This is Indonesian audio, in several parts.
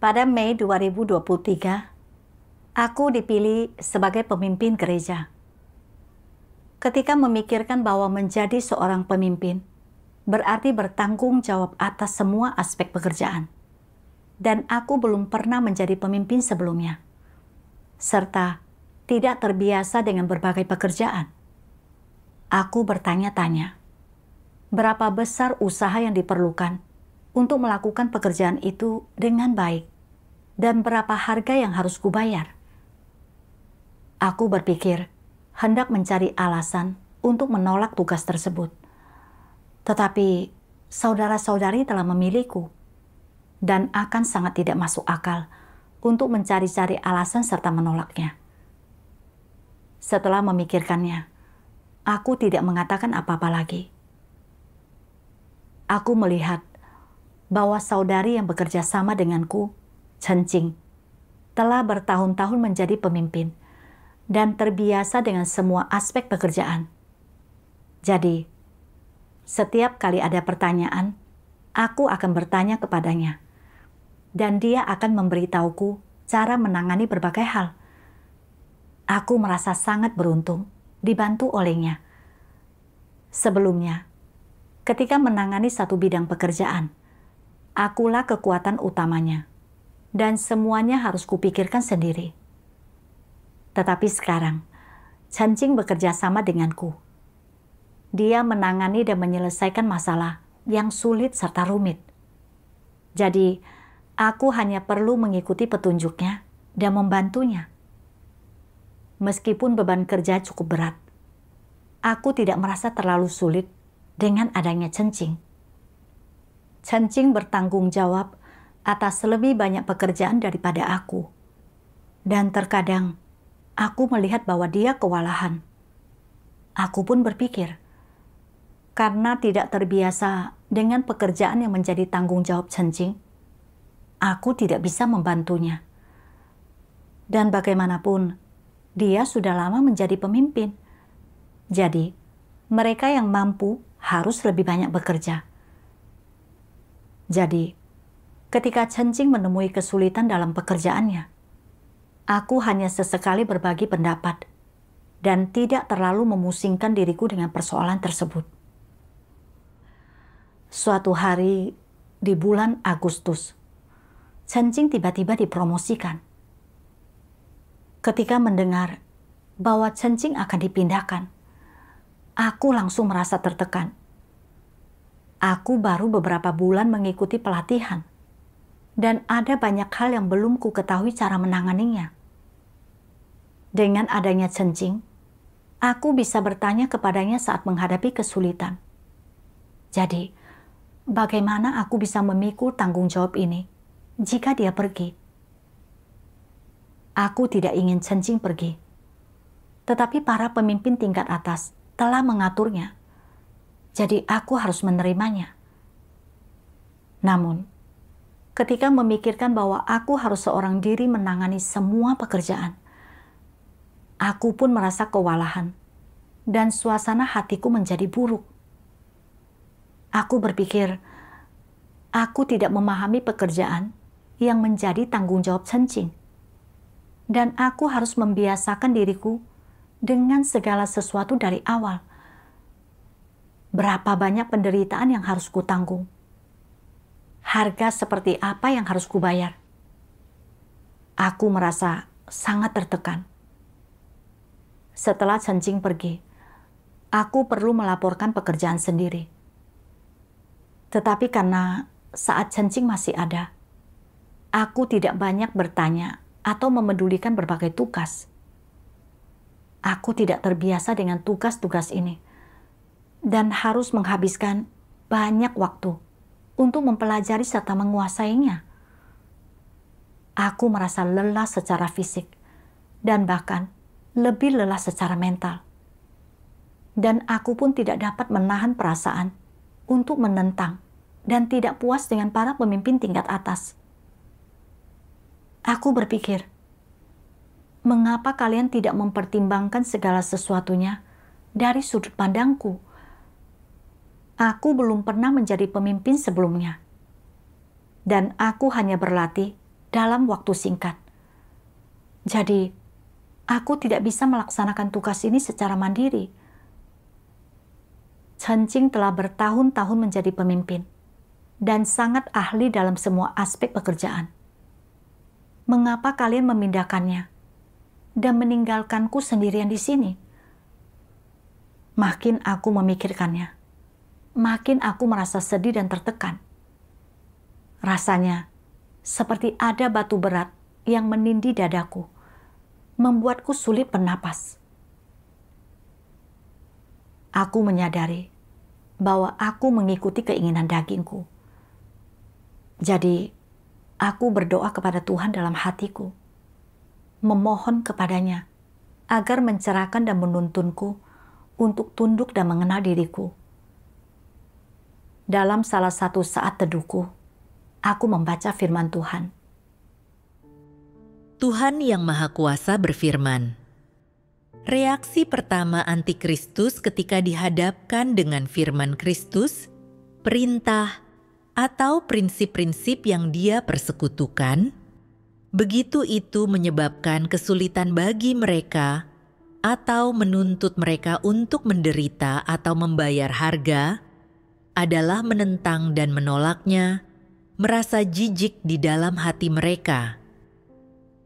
Pada Mei 2023, aku dipilih sebagai pemimpin gereja. Ketika memikirkan bahwa menjadi seorang pemimpin berarti bertanggung jawab atas semua aspek pekerjaan, dan aku belum pernah menjadi pemimpin sebelumnya, serta tidak terbiasa dengan berbagai pekerjaan, aku bertanya-tanya, berapa besar usaha yang diperlukan untuk melakukan pekerjaan itu dengan baik, dan berapa harga yang harus kubayar. Aku berpikir hendak mencari alasan untuk menolak tugas tersebut. Tetapi saudara-saudari telah memilihku, dan akan sangat tidak masuk akal untuk mencari-cari alasan serta menolaknya. Setelah memikirkannya, aku tidak mengatakan apa-apa lagi. Aku melihat bahwa saudari yang bekerja sama denganku, Chen Jing, telah bertahun-tahun menjadi pemimpin dan terbiasa dengan semua aspek pekerjaan. Jadi, setiap kali ada pertanyaan, aku akan bertanya kepadanya, dan dia akan memberitahuku cara menangani berbagai hal. Aku merasa sangat beruntung dibantu olehnya. Sebelumnya, ketika menangani satu bidang pekerjaan, akulah kekuatan utamanya, dan semuanya harus kupikirkan sendiri. Tetapi sekarang, Chen Jing bekerja sama denganku. Dia menangani dan menyelesaikan masalah yang sulit serta rumit. Jadi, aku hanya perlu mengikuti petunjuknya dan membantunya. Meskipun beban kerja cukup berat, aku tidak merasa terlalu sulit dengan adanya Chen Jing. Chen Jing bertanggung jawab atas lebih banyak pekerjaan daripada aku. Dan terkadang, aku melihat bahwa dia kewalahan. Aku pun berpikir, karena tidak terbiasa dengan pekerjaan yang menjadi tanggung jawab Chen Jing, aku tidak bisa membantunya. Dan bagaimanapun, dia sudah lama menjadi pemimpin. Jadi, mereka yang mampu harus lebih banyak bekerja. Jadi, ketika Chen Jing menemui kesulitan dalam pekerjaannya, aku hanya sesekali berbagi pendapat dan tidak terlalu memusingkan diriku dengan persoalan tersebut. Suatu hari di bulan Agustus, Chen Jing tiba-tiba dipromosikan. Ketika mendengar bahwa Chen Jing akan dipindahkan, aku langsung merasa tertekan. Aku baru beberapa bulan mengikuti pelatihan, dan ada banyak hal yang belum ku ketahui cara menanganinya. Dengan adanya Chen Jing, aku bisa bertanya kepadanya saat menghadapi kesulitan. Jadi, bagaimana aku bisa memikul tanggung jawab ini jika dia pergi? Aku tidak ingin Chen Jing pergi, tetapi para pemimpin tingkat atas telah mengaturnya. Jadi aku harus menerimanya. Namun, ketika memikirkan bahwa aku harus seorang diri menangani semua pekerjaan, aku pun merasa kewalahan dan suasana hatiku menjadi buruk. Aku berpikir, aku tidak memahami pekerjaan yang menjadi tanggung jawab Chen Jing. Dan aku harus membiasakan diriku dengan segala sesuatu dari awal. Berapa banyak penderitaan yang harus kutanggung? Harga seperti apa yang harus kubayar? Aku merasa sangat tertekan. Setelah Chen Jing pergi, aku perlu melaporkan pekerjaan sendiri. Tetapi karena saat Chen Jing masih ada, aku tidak banyak bertanya atau memedulikan berbagai tugas. Aku tidak terbiasa dengan tugas-tugas ini, dan harus menghabiskan banyak waktu untuk mempelajari serta menguasainya. Aku merasa lelah secara fisik, dan bahkan lebih lelah secara mental. Dan aku pun tidak dapat menahan perasaan untuk menentang dan tidak puas dengan para pemimpin tingkat atas. Aku berpikir, mengapa kalian tidak mempertimbangkan segala sesuatunya dari sudut pandangku? Aku belum pernah menjadi pemimpin sebelumnya. Dan aku hanya berlatih dalam waktu singkat. Jadi, aku tidak bisa melaksanakan tugas ini secara mandiri. Chen Jing telah bertahun-tahun menjadi pemimpin dan sangat ahli dalam semua aspek pekerjaan. Mengapa kalian memindahkannya dan meninggalkanku sendirian di sini? Makin aku memikirkannya, makin aku merasa sedih dan tertekan. Rasanya seperti ada batu berat yang menindih dadaku, membuatku sulit bernapas. Aku menyadari bahwa aku mengikuti keinginan dagingku. Jadi, aku berdoa kepada Tuhan dalam hatiku, memohon kepadanya agar mencerahkan dan menuntunku untuk tunduk dan mengenal diriku. Dalam salah satu saat teduhku, aku membaca firman Tuhan. Tuhan Yang Maha Kuasa berfirman, reaksi pertama antikristus ketika dihadapkan dengan firman Kristus, perintah, atau prinsip-prinsip yang dia persekutukan, begitu itu menyebabkan kesulitan bagi mereka atau menuntut mereka untuk menderita atau membayar harga, adalah menentang dan menolaknya, merasa jijik di dalam hati mereka.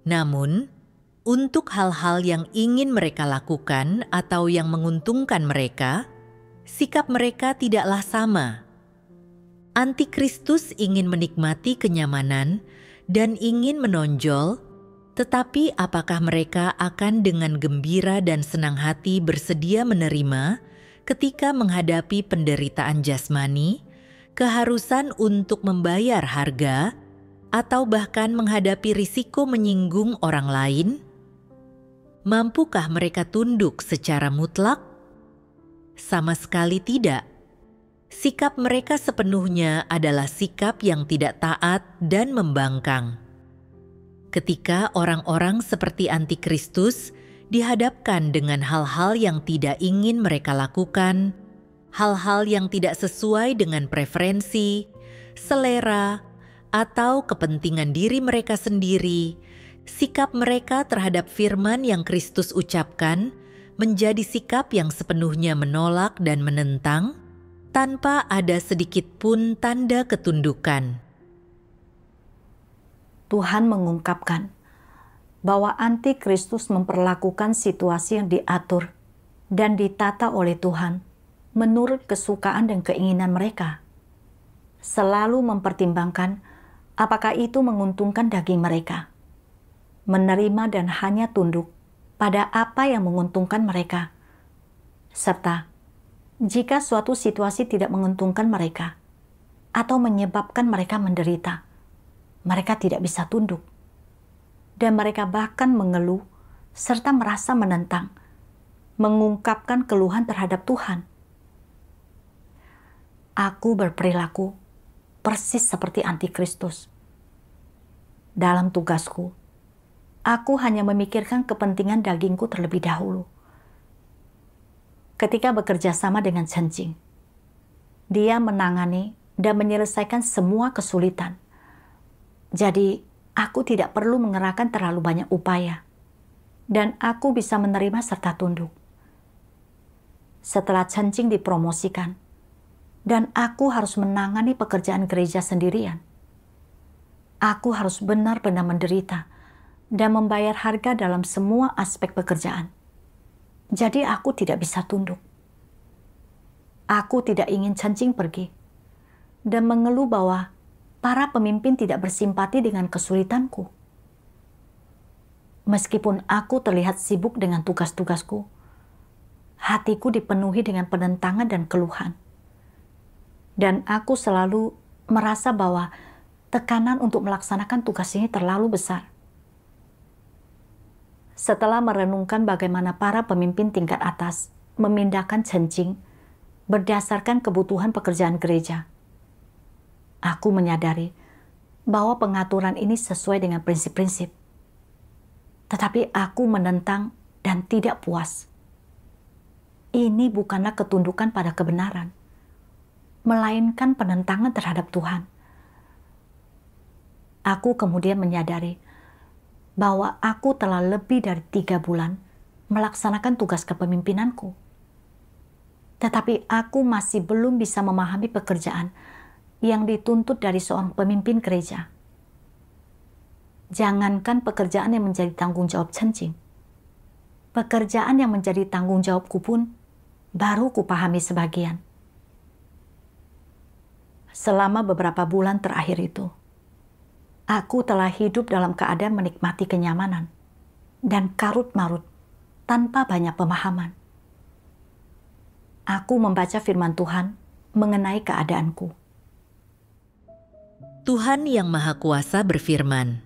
Namun, untuk hal-hal yang ingin mereka lakukan atau yang menguntungkan mereka, sikap mereka tidaklah sama. Antikristus ingin menikmati kenyamanan dan ingin menonjol, tetapi apakah mereka akan dengan gembira dan senang hati bersedia menerima ketika menghadapi penderitaan jasmani, keharusan untuk membayar harga, atau bahkan menghadapi risiko menyinggung orang lain? Mampukah mereka tunduk secara mutlak? Sama sekali tidak. Sikap mereka sepenuhnya adalah sikap yang tidak taat dan membangkang. Ketika orang-orang seperti antikristus dihadapkan dengan hal-hal yang tidak ingin mereka lakukan, hal-hal yang tidak sesuai dengan preferensi, selera, atau kepentingan diri mereka sendiri, sikap mereka terhadap firman yang Kristus ucapkan menjadi sikap yang sepenuhnya menolak dan menentang, tanpa ada sedikit pun tanda ketundukan. Tuhan mengungkapkan bahwa antikristus memperlakukan situasi yang diatur dan ditata oleh Tuhan menurut kesukaan dan keinginan mereka, selalu mempertimbangkan apakah itu menguntungkan daging mereka, menerima dan hanya tunduk pada apa yang menguntungkan mereka, serta jika suatu situasi tidak menguntungkan mereka atau menyebabkan mereka menderita, mereka tidak bisa tunduk, dan mereka bahkan mengeluh serta merasa menentang, mengungkapkan keluhan terhadap Tuhan. Aku berperilaku persis seperti antikristus. Dalam tugasku, aku hanya memikirkan kepentingan dagingku terlebih dahulu. Ketika bekerja sama dengan Chen Jing, dia menangani dan menyelesaikan semua kesulitan. Jadi, aku tidak perlu mengerahkan terlalu banyak upaya, dan aku bisa menerima serta tunduk. Setelah Chen Jing dipromosikan, dan aku harus menangani pekerjaan gereja sendirian, aku harus benar-benar menderita dan membayar harga dalam semua aspek pekerjaan. Jadi aku tidak bisa tunduk. Aku tidak ingin Chen Jing pergi dan mengeluh bahwa para pemimpin tidak bersimpati dengan kesulitanku. Meskipun aku terlihat sibuk dengan tugas-tugasku, hatiku dipenuhi dengan penentangan dan keluhan. Dan aku selalu merasa bahwa tekanan untuk melaksanakan tugas ini terlalu besar. Setelah merenungkan bagaimana para pemimpin tingkat atas memindahkan Chen Jing berdasarkan kebutuhan pekerjaan gereja, aku menyadari bahwa pengaturan ini sesuai dengan prinsip-prinsip. Tetapi aku menentang dan tidak puas. Ini bukanlah ketundukan pada kebenaran, melainkan penentangan terhadap Tuhan. Aku kemudian menyadari bahwa aku telah lebih dari 3 bulan melaksanakan tugas kepemimpinanku. Tetapi aku masih belum bisa memahami pekerjaan yang dituntut dari seorang pemimpin gereja. Jangankan pekerjaan yang menjadi tanggung jawab Chen Jing, pekerjaan yang menjadi tanggung jawabku pun baru kupahami sebagian. Selama beberapa bulan terakhir itu, aku telah hidup dalam keadaan menikmati kenyamanan dan karut-marut tanpa banyak pemahaman. Aku membaca firman Tuhan mengenai keadaanku. Tuhan Yang Maha Kuasa berfirman,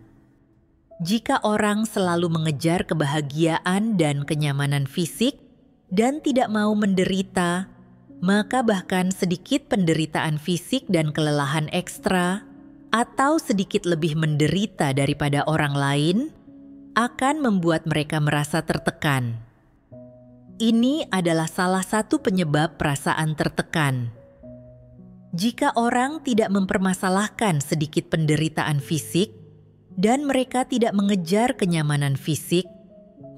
"Jika orang selalu mengejar kebahagiaan dan kenyamanan fisik dan tidak mau menderita, maka bahkan sedikit penderitaan fisik dan kelelahan ekstra, atau sedikit lebih menderita daripada orang lain, akan membuat mereka merasa tertekan. Ini adalah salah satu penyebab perasaan tertekan. Jika orang tidak mempermasalahkan sedikit penderitaan fisik, dan mereka tidak mengejar kenyamanan fisik,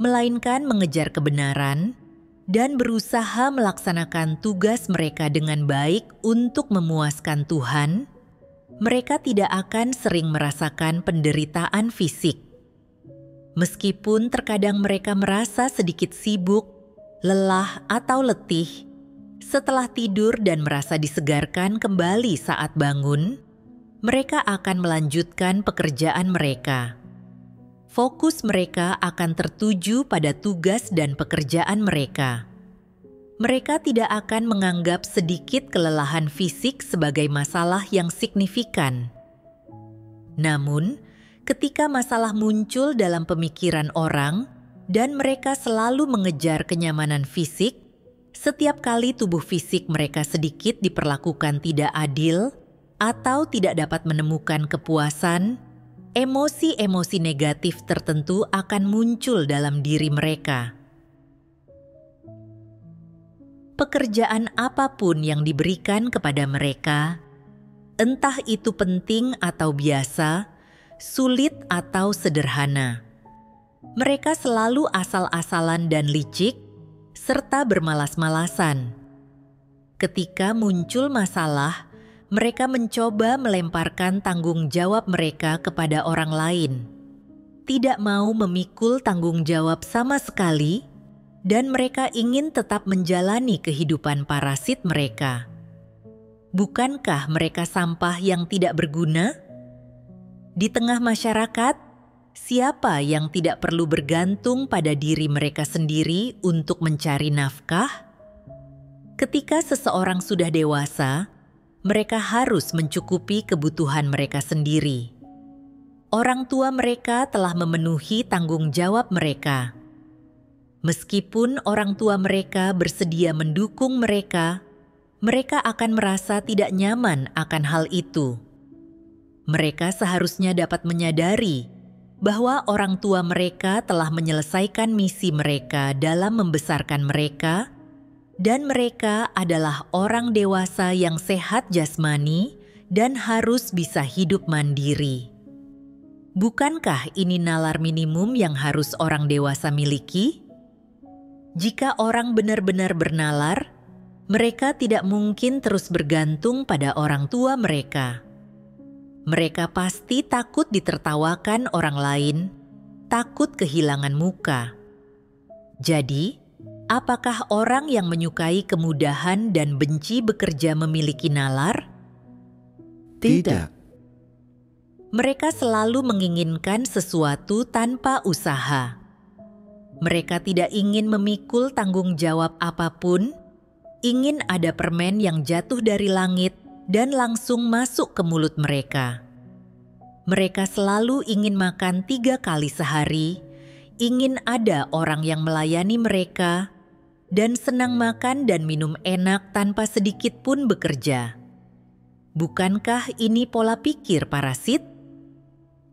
melainkan mengejar kebenaran, dan berusaha melaksanakan tugas mereka dengan baik untuk memuaskan Tuhan, mereka tidak akan sering merasakan penderitaan fisik. Meskipun terkadang mereka merasa sedikit sibuk, lelah atau letih, setelah tidur dan merasa disegarkan kembali saat bangun, mereka akan melanjutkan pekerjaan mereka. Fokus mereka akan tertuju pada tugas dan pekerjaan mereka. Mereka tidak akan menganggap sedikit kelelahan fisik sebagai masalah yang signifikan. Namun, ketika masalah muncul dalam pemikiran orang dan mereka selalu mengejar kenyamanan fisik, setiap kali tubuh fisik mereka sedikit diperlakukan tidak adil atau tidak dapat menemukan kepuasan, emosi-emosi negatif tertentu akan muncul dalam diri mereka. Pekerjaan apapun yang diberikan kepada mereka, entah itu penting atau biasa, sulit atau sederhana, mereka selalu asal-asalan dan licik, serta bermalas-malasan. Ketika muncul masalah, mereka mencoba melemparkan tanggung jawab mereka kepada orang lain, tidak mau memikul tanggung jawab sama sekali, dan mereka ingin tetap menjalani kehidupan parasit mereka. Bukankah mereka sampah yang tidak berguna? Di tengah masyarakat, siapa yang tidak perlu bergantung pada diri mereka sendiri untuk mencari nafkah? Ketika seseorang sudah dewasa, mereka harus mencukupi kebutuhan mereka sendiri. Orang tua mereka telah memenuhi tanggung jawab mereka. Meskipun orang tua mereka bersedia mendukung mereka, mereka akan merasa tidak nyaman akan hal itu. Mereka seharusnya dapat menyadari bahwa orang tua mereka telah menyelesaikan misi mereka dalam membesarkan mereka, dan mereka adalah orang dewasa yang sehat jasmani dan harus bisa hidup mandiri. Bukankah ini nalar minimum yang harus orang dewasa miliki? Jika orang benar-benar bernalar, mereka tidak mungkin terus bergantung pada orang tua mereka. Mereka pasti takut ditertawakan orang lain, takut kehilangan muka. Jadi, apakah orang yang menyukai kemudahan dan benci bekerja memiliki nalar? Tidak. Mereka selalu menginginkan sesuatu tanpa usaha. Mereka tidak ingin memikul tanggung jawab apapun, ingin ada permen yang jatuh dari langit dan langsung masuk ke mulut mereka. Mereka selalu ingin makan 3 kali sehari, ingin ada orang yang melayani mereka, dan senang makan dan minum enak tanpa sedikit pun bekerja. Bukankah ini pola pikir parasit?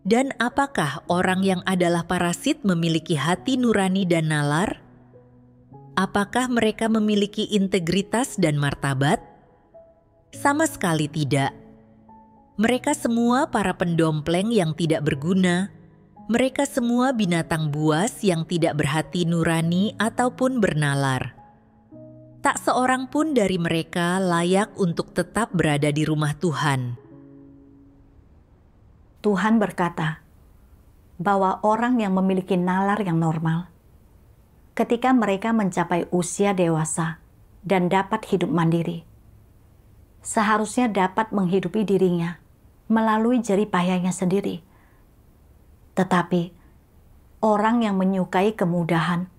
Dan apakah orang yang adalah parasit memiliki hati nurani dan nalar? Apakah mereka memiliki integritas dan martabat? Sama sekali tidak. Mereka semua para pendompleng yang tidak berguna. Mereka semua binatang buas yang tidak berhati nurani ataupun bernalar. Tak seorang pun dari mereka layak untuk tetap berada di rumah Tuhan. Tuhan berkata bahwa orang yang memiliki nalar yang normal, ketika mereka mencapai usia dewasa dan dapat hidup mandiri, seharusnya dapat menghidupi dirinya melalui jerih payahnya sendiri. Tetapi orang yang menyukai kemudahan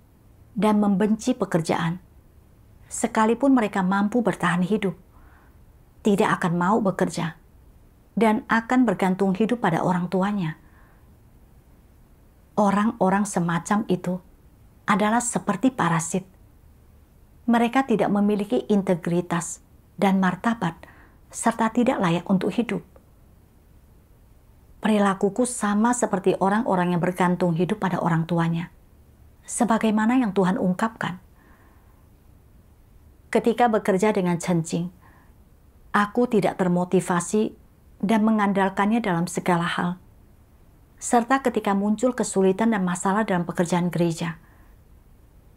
dan membenci pekerjaan, sekalipun mereka mampu bertahan hidup, tidak akan mau bekerja dan akan bergantung hidup pada orang tuanya. Orang-orang semacam itu adalah seperti parasit. Mereka tidak memiliki integritas dan martabat, serta tidak layak untuk hidup. Perilakuku sama seperti orang-orang yang bergantung hidup pada orang tuanya, sebagaimana yang Tuhan ungkapkan. Ketika bekerja dengan cencing, aku tidak termotivasi dan mengandalkannya dalam segala hal. Serta ketika muncul kesulitan dan masalah dalam pekerjaan gereja,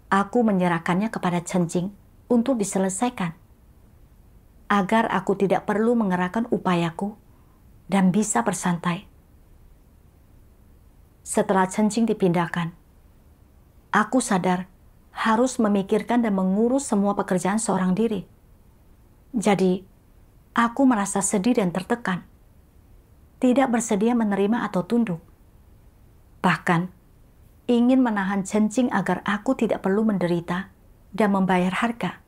aku menyerahkannya kepada cencing untuk diselesaikan, agar aku tidak perlu mengerahkan upayaku dan bisa bersantai. Setelah cencing dipindahkan, aku sadar harus memikirkan dan mengurus semua pekerjaan seorang diri. Jadi, aku merasa sedih dan tertekan, tidak bersedia menerima atau tunduk. Bahkan, ingin menahan cencing agar aku tidak perlu menderita dan membayar harga.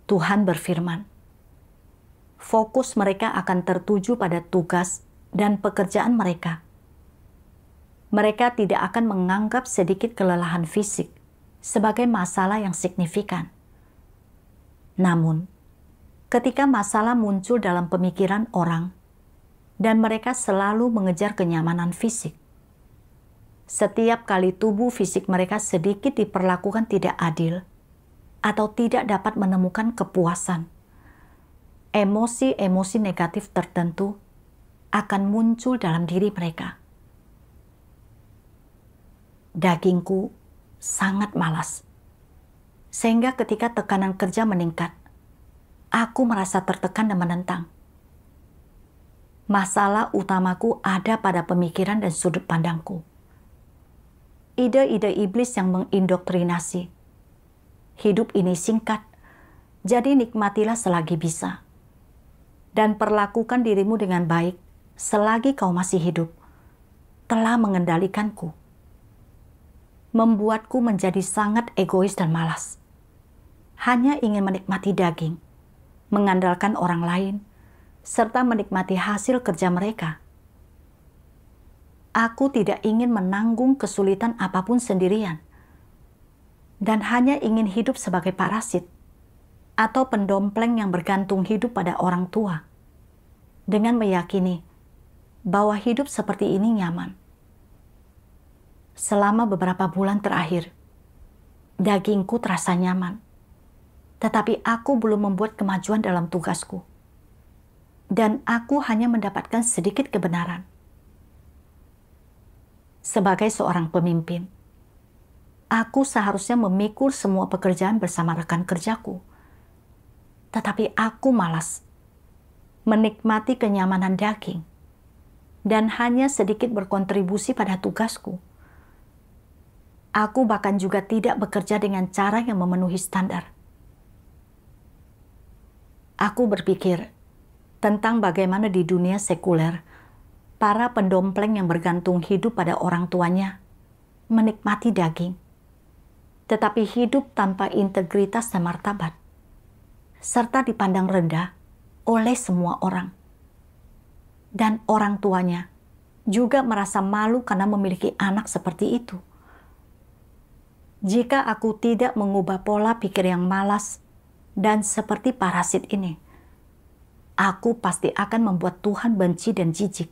Tuhan berfirman, fokus mereka akan tertuju pada tugas dan pekerjaan mereka. Mereka tidak akan menganggap sedikit kelelahan fisik sebagai masalah yang signifikan. Namun, ketika masalah muncul dalam pemikiran orang dan mereka selalu mengejar kenyamanan fisik, setiap kali tubuh fisik mereka sedikit diperlakukan tidak adil atau tidak dapat menemukan kepuasan, emosi-emosi negatif tertentu akan muncul dalam diri mereka. Dagingku sangat malas, sehingga ketika tekanan kerja meningkat, aku merasa tertekan dan menentang. Masalah utamaku ada pada pemikiran dan sudut pandangku. Ide-ide iblis yang mengindoktrinasi. Hidup ini singkat, jadi nikmatilah selagi bisa. Dan perlakukan dirimu dengan baik selagi kau masih hidup, telah mengendalikanku. Membuatku menjadi sangat egois dan malas. Hanya ingin menikmati daging, mengandalkan orang lain, serta menikmati hasil kerja mereka. Aku tidak ingin menanggung kesulitan apapun sendirian, dan hanya ingin hidup sebagai parasit atau pendompleng yang bergantung hidup pada orang tua, dengan meyakini bahwa hidup seperti ini nyaman. Selama beberapa bulan terakhir, dagingku terasa nyaman, tetapi aku belum membuat kemajuan dalam tugasku, dan aku hanya mendapatkan sedikit kebenaran. Sebagai seorang pemimpin, aku seharusnya memikul semua pekerjaan bersama rekan kerjaku, tetapi aku malas menikmati kenyamanan daging dan hanya sedikit berkontribusi pada tugasku. Aku bahkan juga tidak bekerja dengan cara yang memenuhi standar. Aku berpikir tentang bagaimana di dunia sekuler, para pendompleng yang bergantung hidup pada orang tuanya menikmati daging, tetapi hidup tanpa integritas dan martabat, serta dipandang rendah oleh semua orang. Dan orang tuanya juga merasa malu karena memiliki anak seperti itu. Jika aku tidak mengubah pola pikir yang malas dan seperti parasit ini, aku pasti akan membuat Tuhan benci dan jijik,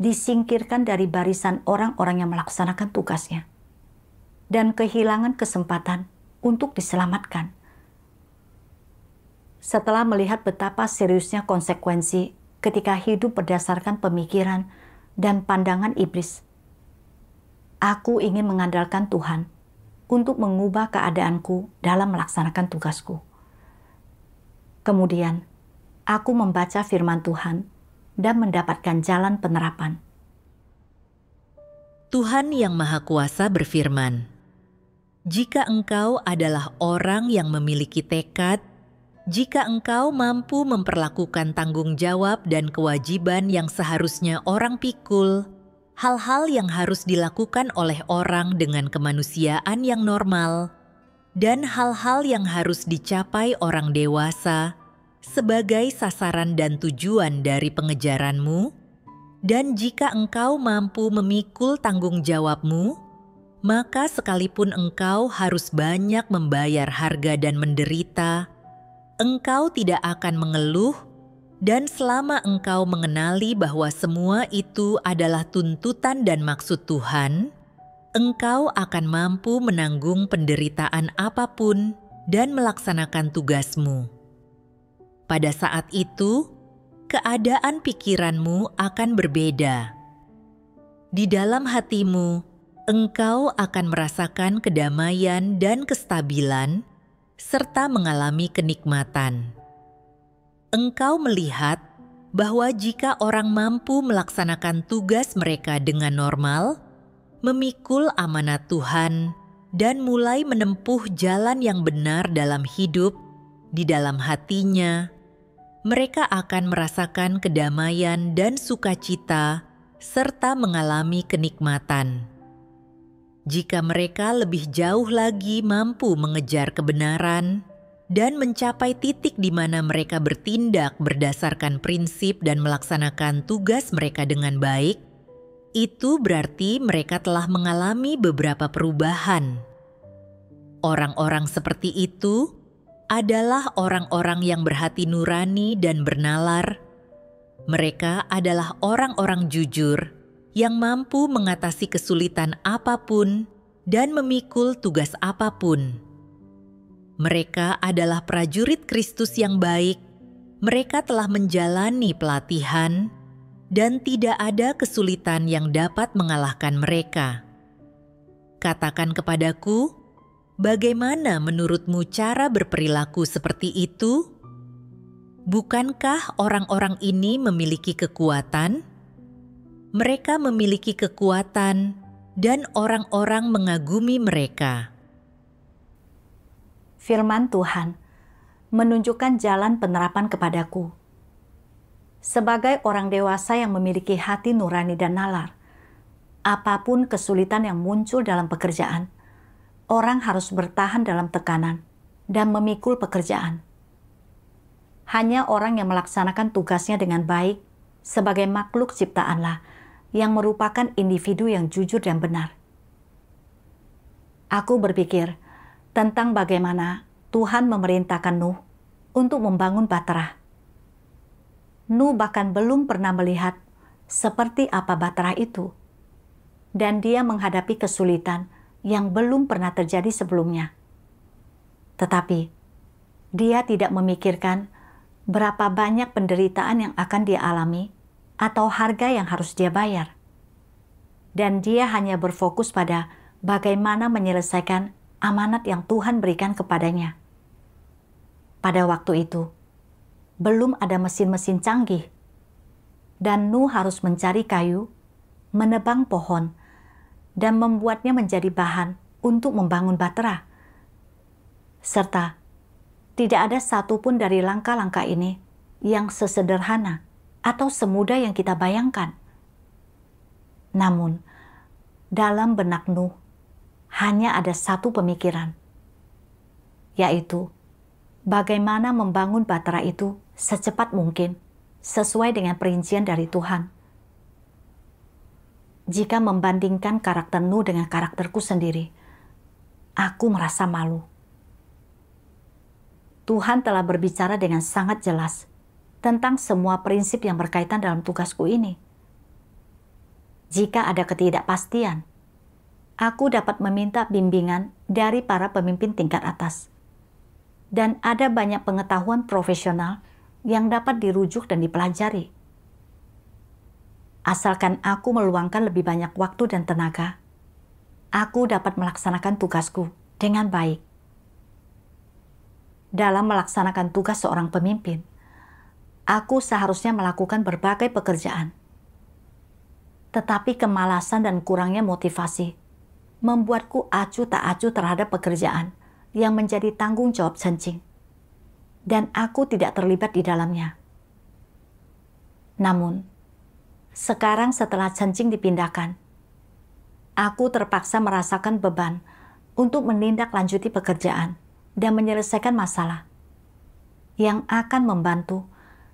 disingkirkan dari barisan orang-orang yang melaksanakan tugasnya, dan kehilangan kesempatan untuk diselamatkan. Setelah melihat betapa seriusnya konsekuensi ketika hidup berdasarkan pemikiran dan pandangan iblis, aku ingin mengandalkan Tuhan untuk mengubah keadaanku dalam melaksanakan tugasku. Kemudian, aku membaca firman Tuhan dan mendapatkan jalan penerapan. Tuhan Yang Maha Kuasa berfirman, "Jika engkau adalah orang yang memiliki tekad, jika engkau mampu memperlakukan tanggung jawab dan kewajiban yang seharusnya orang pikul, hal-hal yang harus dilakukan oleh orang dengan kemanusiaan yang normal, dan hal-hal yang harus dicapai orang dewasa sebagai sasaran dan tujuan dari pengejaranmu, dan jika engkau mampu memikul tanggung jawabmu, maka sekalipun engkau harus banyak membayar harga dan menderita, engkau tidak akan mengeluh, dan selama engkau mengenali bahwa semua itu adalah tuntutan dan maksud Tuhan, engkau akan mampu menanggung penderitaan apapun dan melaksanakan tugasmu. Pada saat itu, keadaan pikiranmu akan berbeda. Di dalam hatimu, engkau akan merasakan kedamaian dan kestabilan, serta mengalami kenikmatan. Engkau melihat bahwa jika orang mampu melaksanakan tugas mereka dengan normal, memikul amanat Tuhan, dan mulai menempuh jalan yang benar dalam hidup, di dalam hatinya, mereka akan merasakan kedamaian dan sukacita, serta mengalami kenikmatan. Jika mereka lebih jauh lagi mampu mengejar kebenaran dan mencapai titik di mana mereka bertindak berdasarkan prinsip dan melaksanakan tugas mereka dengan baik, itu berarti mereka telah mengalami beberapa perubahan. Orang-orang seperti itu adalah orang-orang yang berhati nurani dan bernalar. Mereka adalah orang-orang jujur yang mampu mengatasi kesulitan apapun dan memikul tugas apapun. Mereka adalah prajurit Kristus yang baik. Mereka telah menjalani pelatihan dan tidak ada kesulitan yang dapat mengalahkan mereka. Katakan kepadaku, bagaimana menurutmu cara berperilaku seperti itu? Bukankah orang-orang ini memiliki kekuatan? Mereka memiliki kekuatan dan orang-orang mengagumi mereka. Firman Tuhan menunjukkan jalan penerapan kepadaku. Sebagai orang dewasa yang memiliki hati nurani dan nalar, apapun kesulitan yang muncul dalam pekerjaan, orang harus bertahan dalam tekanan dan memikul pekerjaan. Hanya orang yang melaksanakan tugasnya dengan baik sebagai makhluk ciptaanlah yang merupakan individu yang jujur dan benar. Aku berpikir tentang bagaimana Tuhan memerintahkan Nuh untuk membangun Bahtera. Nuh bahkan belum pernah melihat seperti apa Bahtera itu, dan dia menghadapi kesulitan yang belum pernah terjadi sebelumnya. Tetapi dia tidak memikirkan berapa banyak penderitaan yang akan dia alami atau harga yang harus dia bayar. Dan dia hanya berfokus pada bagaimana menyelesaikan amanat yang Tuhan berikan kepadanya. Pada waktu itu, belum ada mesin-mesin canggih, dan Nuh harus mencari kayu, menebang pohon, dan membuatnya menjadi bahan untuk membangun Bahtera. Serta tidak ada satupun dari langkah-langkah ini yang sesederhana atau semudah yang kita bayangkan. Namun, dalam benak Nuh hanya ada satu pemikiran, yaitu bagaimana membangun Bahtera itu secepat mungkin sesuai dengan perincian dari Tuhan. Jika membandingkan karakter Nuh dengan karakterku sendiri, aku merasa malu. Tuhan telah berbicara dengan sangat jelas tentang semua prinsip yang berkaitan dalam tugasku ini. Jika ada ketidakpastian, aku dapat meminta bimbingan dari para pemimpin tingkat atas. dan ada banyak pengetahuan profesional yang dapat dirujuk dan dipelajari. Asalkan aku meluangkan lebih banyak waktu dan tenaga, aku dapat melaksanakan tugasku dengan baik. Dalam melaksanakan tugas seorang pemimpin, aku seharusnya melakukan berbagai pekerjaan. Tetapi kemalasan dan kurangnya motivasi membuatku acuh tak acuh terhadap pekerjaan yang menjadi tanggung jawab Chen Qing, dan aku tidak terlibat di dalamnya. Namun, sekarang setelah Chen Qing dipindahkan, aku terpaksa merasakan beban untuk menindaklanjuti pekerjaan dan menyelesaikan masalah yang akan membantu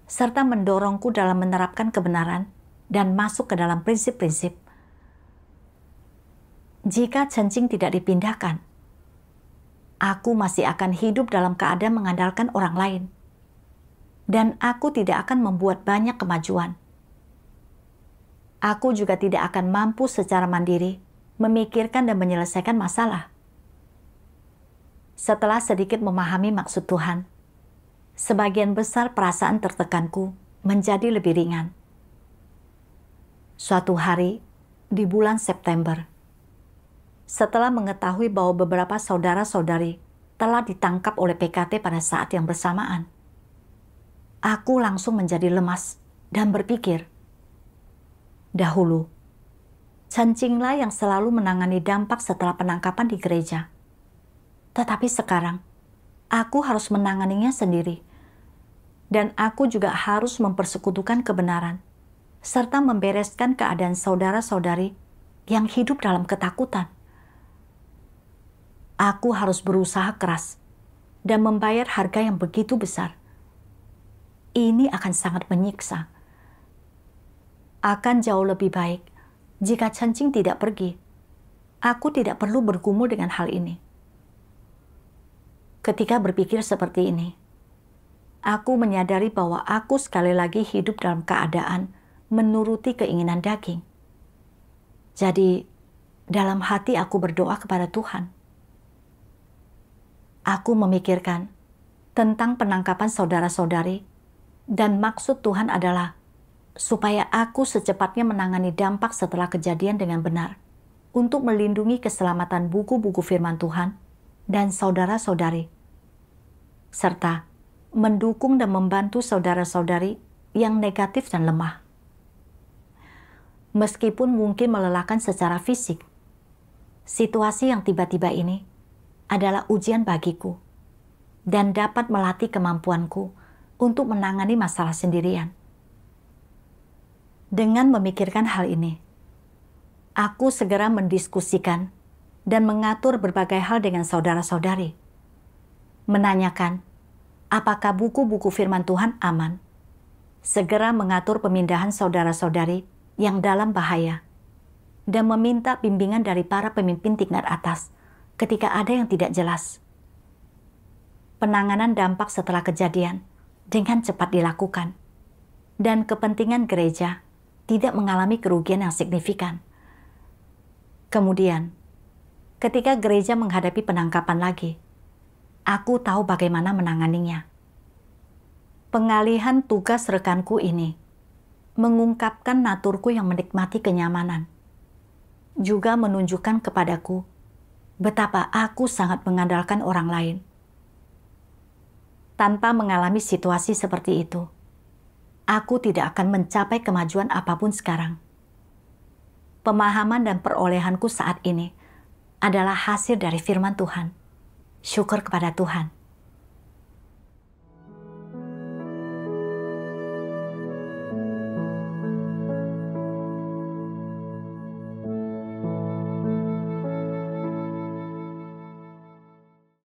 serta mendorongku dalam menerapkan kebenaran dan masuk ke dalam prinsip-prinsip. Jika Chen Qing tidak dipindahkan, aku masih akan hidup dalam keadaan mengandalkan orang lain, dan aku tidak akan membuat banyak kemajuan. Aku juga tidak akan mampu secara mandiri memikirkan dan menyelesaikan masalah. Setelah sedikit memahami maksud Tuhan, sebagian besar perasaan tertekanku menjadi lebih ringan. Suatu hari di bulan September, setelah mengetahui bahwa beberapa saudara-saudari telah ditangkap oleh PKT pada saat yang bersamaan, aku langsung menjadi lemas dan berpikir, dahulu, Chen Qing-lah yang selalu menangani dampak setelah penangkapan di gereja. Tetapi sekarang, aku harus menanganinya sendiri. Dan aku juga harus mempersekutukan kebenaran, serta membereskan keadaan saudara-saudari yang hidup dalam ketakutan. Aku harus berusaha keras dan membayar harga yang begitu besar. Ini akan sangat menyiksa. Akan jauh lebih baik jika Chen Qing tidak pergi. Aku tidak perlu bergumul dengan hal ini. Ketika berpikir seperti ini, aku menyadari bahwa aku sekali lagi hidup dalam keadaan menuruti keinginan daging. Jadi, dalam hati aku berdoa kepada Tuhan. Aku memikirkan tentang penangkapan saudara-saudari, dan maksud Tuhan adalah supaya aku secepatnya menangani dampak setelah kejadian dengan benar, untuk melindungi keselamatan buku-buku firman Tuhan dan saudara-saudari, serta mendukung dan membantu saudara-saudari yang negatif dan lemah. Meskipun mungkin melelahkan secara fisik, situasi yang tiba-tiba ini adalah ujian bagiku dan dapat melatih kemampuanku untuk menangani masalah sendirian. Dengan memikirkan hal ini, aku segera mendiskusikan dan mengatur berbagai hal dengan saudara-saudari, menanyakan apakah buku-buku firman Tuhan aman, segera mengatur pemindahan saudara-saudari yang dalam bahaya, dan meminta bimbingan dari para pemimpin tingkat atas ketika ada yang tidak jelas. Penanganan dampak setelah kejadian dengan cepat dilakukan, dan kepentingan gereja tidak mengalami kerugian yang signifikan. Kemudian, ketika gereja menghadapi penangkapan lagi, aku tahu bagaimana menanganinya. Pengalihan tugas rekanku ini mengungkapkan naturku yang menikmati kenyamanan, juga menunjukkan kepadaku betapa aku sangat mengandalkan orang lain. Tanpa mengalami situasi seperti itu, aku tidak akan mencapai kemajuan apapun sekarang. Pemahaman dan perolehanku saat ini adalah hasil dari firman Tuhan. Syukur kepada Tuhan.